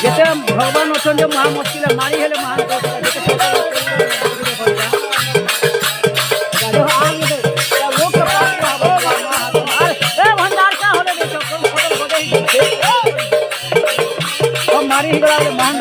যেতে ভগবান অচন্ড মহা মুশকিল মারি হলে মহান मारी ही बड़ा महान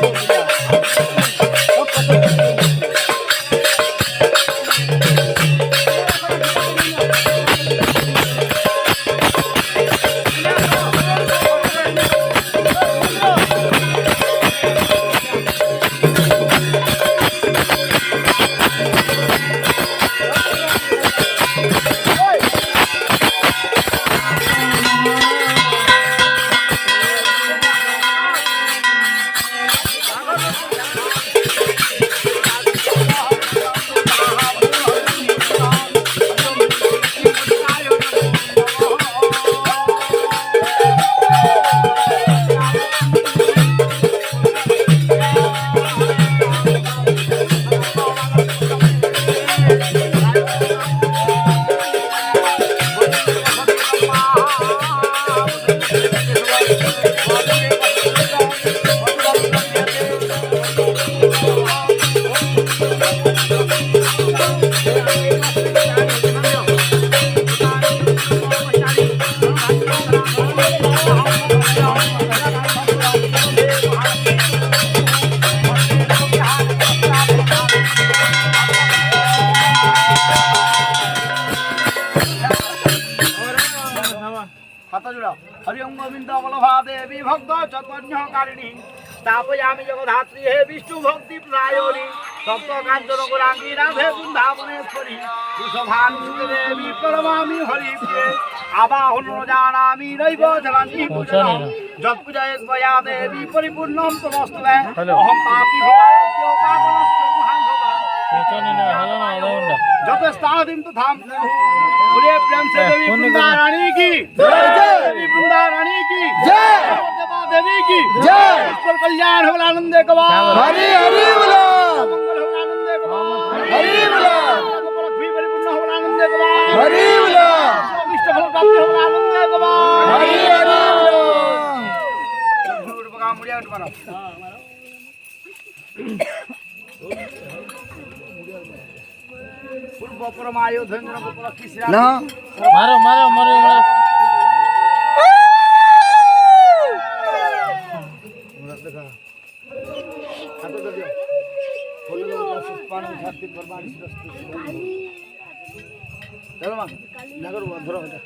हरिओं गोविंद बल्लभा देवी भक्त चतुर्ण्यकारिणी स्थापयामि जगधात्री हे विष्णु भक्ति प्रदायिनी सप्त कांचन गौरांगी राधे वृंदावनेश्वरी वृषभानुसुते देवी प्रणमामि हरिप्रिये आवाहन जानामि नैव जनामि पूजनम् जत्पूजयेत् मया देवी परिपूर्णं तमस्तुते अहं पापी भवाप्यो पावनश्च महान् भवान् जत स्थादिं तथा बोलिए प्रेम से देवी वृंदा रानी की जय देवी वृंदा रानी की जय देवी की जय ईश्वर कल्याण हो आनंदे कबा हरि हरि बोलो मंगल हो आनंदे कबा हरि बोलो लक्ष्मी परिपूर्ण हो आनंदे कबा हरि बोलो इष्ट फल प्राप्त हो आनंदे कबा हरि हरि बोलो गुरु बगा मुड़िया उठ मारो पूर्व परमायो धन्य गोपाल किसरा ना मारो मारो मारो मारो देखा हाथ दे दियो बोलो पुष्पान छाती परमाणु दस्तु चलो मां नगर धरो बेटा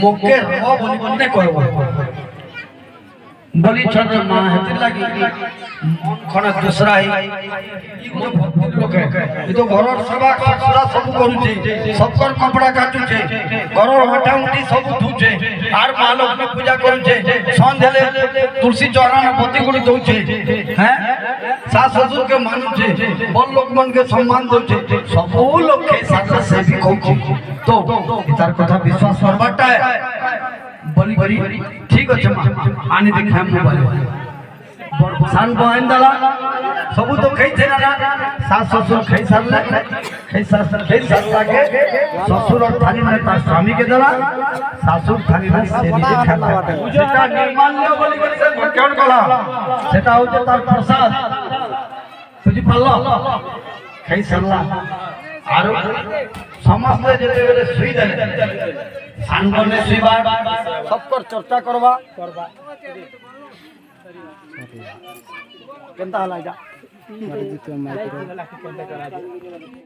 मोके रो बोली बन्ने कहबो बोली छत मां हेतिर लागी मन खना दूसरा ही ई को भक्ति लोक है ई तो घरर सेवा ससुरा सब करूचे सबकर कपड़ा काटुचे घरर हटा उठी सब धुचे आर मां लोग में पूजा करूचे संधेले तुलसी चौरा में पति गुड़ी दोचे हैं सास ससुर के मानुचे बड़ लोग मन के सम्मान दोचे सब लोग के साथ से भी कहूचे तो तार कथा विश्वास करबाटा है बोली ठीक আছে মা আনি দেখাম মোবাইল সান বহেন দালা সবু তো খাইছে না শাশ শ্বশুর খাই সারলা কে শ্বশুর আর থালি মানে তার স্বামীকে দেলা শাশুর থালি মানে সে নিজে খালা সেটা নির্মাল্য বলি করে সে কেমন কলা সেটা হচ্ছে তার প্রসাদ বুঝি পারলো খাই সারলা আর সমস্ত যেতে গেলে শুই দেয় সান করলে শুইবা সবকর চর্চা করবা কেনতা হলা এটা